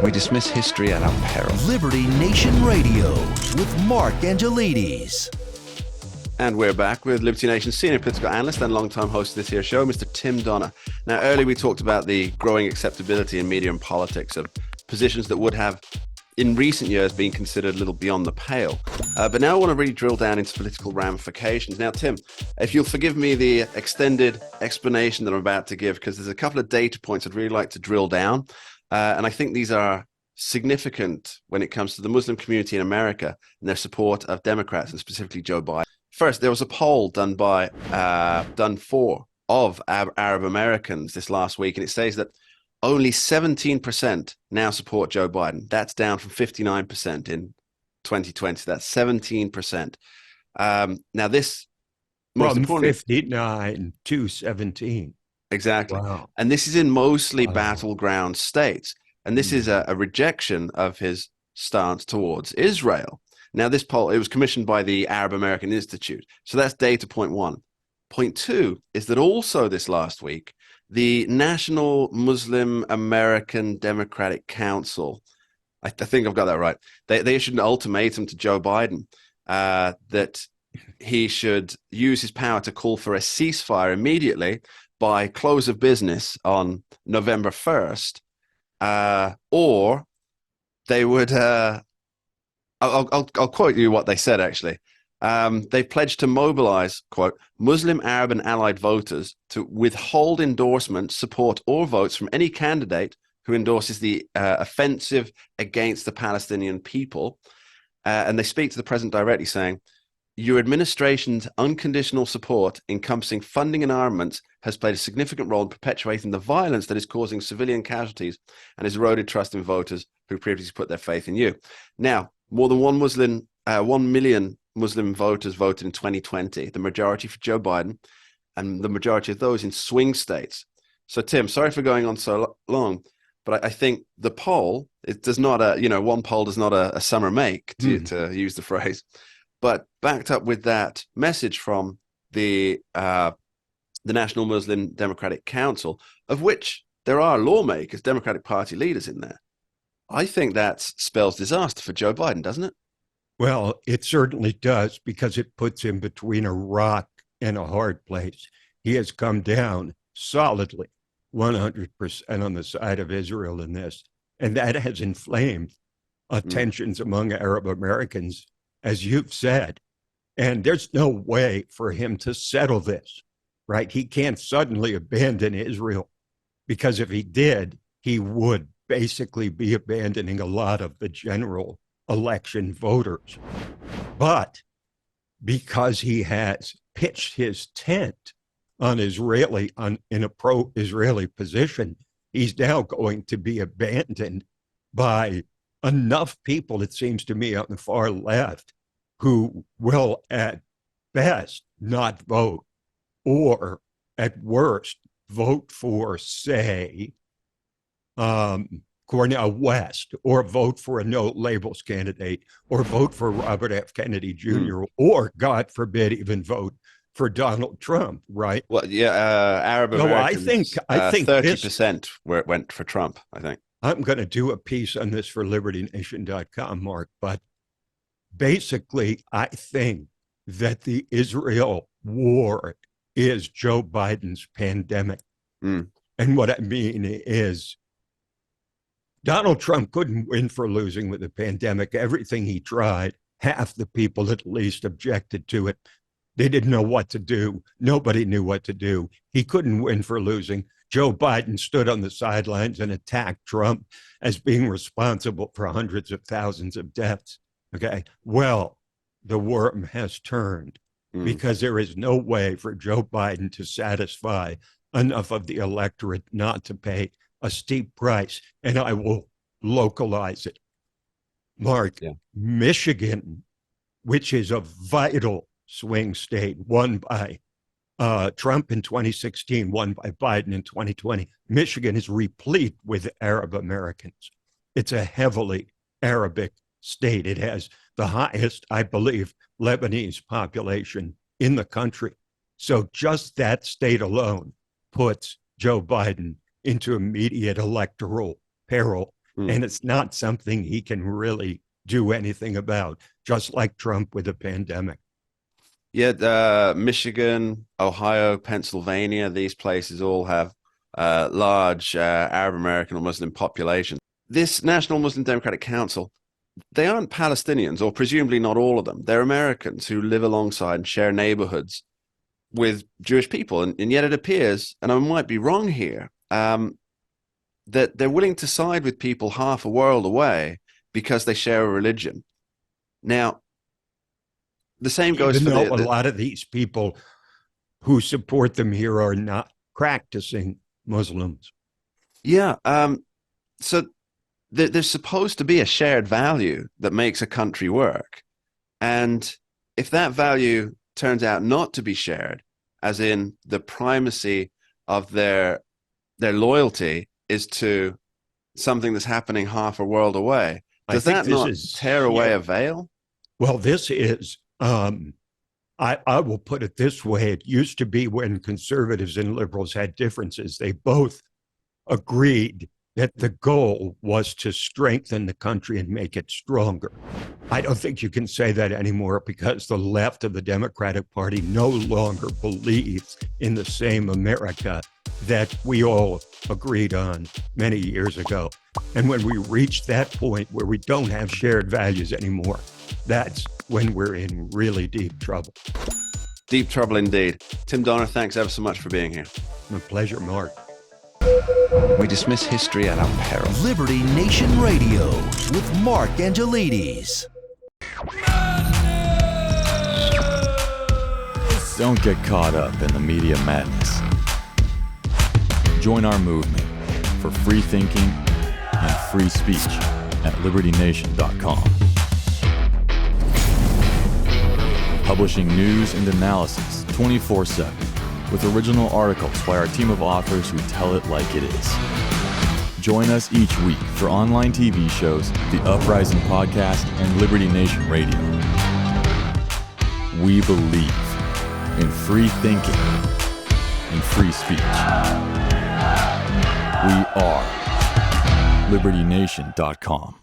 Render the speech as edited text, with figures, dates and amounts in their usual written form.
We dismiss history at our peril. Liberty Nation Radio with Mark Angelides. And we're back with Liberty Nation senior political analyst and longtime host of this here show, Mr. Tim Donner. Now, earlier we talked about the growing acceptability in media and politics of positions that would have, in recent years, been considered a little beyond the pale. But now I want to really drill down into political ramifications. Now, Tim, if you'll forgive me the extended explanation that I'm about to give, because there's a couple of data points I'd really like to drill down. And I think these are significant when it comes to the Muslim community in America and their support of Democrats, and specifically Joe Biden. First, there was a poll done for Arab Americans this last week, and it says that only 17% now support Joe Biden. That's down from 59% in 2020. That's 17%. Now, this most from importantly, 59 to 17. Exactly. Wow. And this is in mostly battleground states. And this is a rejection of his stance towards Israel. Now, this poll, it was commissioned by the Arab American Institute. So that's data point one. Point two is that also this last week, the National Muslim American Democratic Council, I think I've got that right, they issued an ultimatum to Joe Biden that he should use his power to call for a ceasefire immediately by close of business on November 1st, or they would, I'll quote you what they said, actually. They pledged to mobilize, quote, Muslim, Arab, and allied voters to withhold endorsement, support, or votes from any candidate who endorses the offensive against the Palestinian people. And they speak to the president directly, saying, your administration's unconditional support encompassing funding and armaments has played a significant role in perpetuating the violence that is causing civilian casualties and has eroded trust in voters who previously put their faith in you. Now, more than 1 million Muslim voters voted in 2020, the majority for Joe Biden, and the majority of those in swing states. So, Tim, sorry for going on so long, but I think the poll, it does not, one poll does not a summer make, to use the phrase. But backed up with that message from the National Muslim Democratic Council, of which there are lawmakers, Democratic Party leaders in there, I think that spells disaster for Joe Biden, doesn't it? Well, it certainly does, because it puts him between a rock and a hard place. He has come down solidly, 100% on the side of Israel in this, and that has inflamed tensions among Arab Americans, as you've said. And there's no way for him to settle this, right? He can't suddenly abandon Israel, because if he did, he would basically be abandoning a lot of the general election voters. But because he has pitched his tent on in a pro-Israeli position, he's now going to be abandoned by enough people, it seems to me, on the far left, who will at best not vote, or at worst vote for, say, Cornel West, or vote for a no labels candidate, or vote for Robert F. Kennedy Jr., or, God forbid, even vote for Donald Trump, right? Well, yeah, Arab Americans, I think 30% where it went for Trump, I think. I'm going to do a piece on this for LibertyNation.com, Mark, but basically, I think that the Israel war is Joe Biden's pandemic. And what I mean is, Donald Trump couldn't win for losing with the pandemic. Everything he tried, half the people at least objected to it. They didn't know what to do. Nobody knew what to do. He couldn't win for losing. Joe Biden stood on the sidelines and attacked Trump as being responsible for hundreds of thousands of deaths. Okay, well, the worm has turned, because there is no way for Joe Biden to satisfy enough of the electorate not to pay a steep price. And I will localize it. Mark, Michigan, which is a vital swing state, won by Trump in 2016, won by Biden in 2020. Michigan is replete with Arab Americans. It's a heavily Arabic state. It has the highest, I believe, Lebanese population in the country. So just that state alone puts Joe Biden into immediate electoral peril. And it's not something he can really do anything about, just like Trump with the pandemic. Yeah, Michigan, Ohio, Pennsylvania, these places all have large Arab American or Muslim populations. This National Muslim Democratic Council, they aren't Palestinians, or presumably not all of them. They're Americans who live alongside and share neighborhoods with Jewish people. And yet it appears, and I might be wrong here, that they're willing to side with people half a world away because they share a religion. Now, the same goes Even for though a lot of these people who support them here are not practicing Muslims. Yeah. So there's supposed to be a shared value that makes a country work. And if that value turns out not to be shared, as in the primacy of their loyalty is to something that's happening half a world away, does that not tear away a veil? Well, this is, I will put it this way. It used to be when conservatives and liberals had differences, they both agreed that the goal was to strengthen the country and make it stronger. I don't think you can say that anymore because the left of the Democratic Party no longer believes in the same America that we all agreed on many years ago. And when we reach that point where we don't have shared values anymore, that's when we're in really deep trouble. Deep trouble indeed. Tim Donner, thanks ever so much for being here. My pleasure, Mark. We dismiss history at our peril. Liberty Nation Radio with Mark Angelides. Don't get caught up in the media madness. Join our movement for free thinking and free speech at libertynation.com. Publishing news and analysis 24/7 with original articles by our team of authors who tell it like it is. Join us each week for online TV shows, The Uprising Podcast, and Liberty Nation Radio. We believe in free thinking and free speech. We are libertynation.com.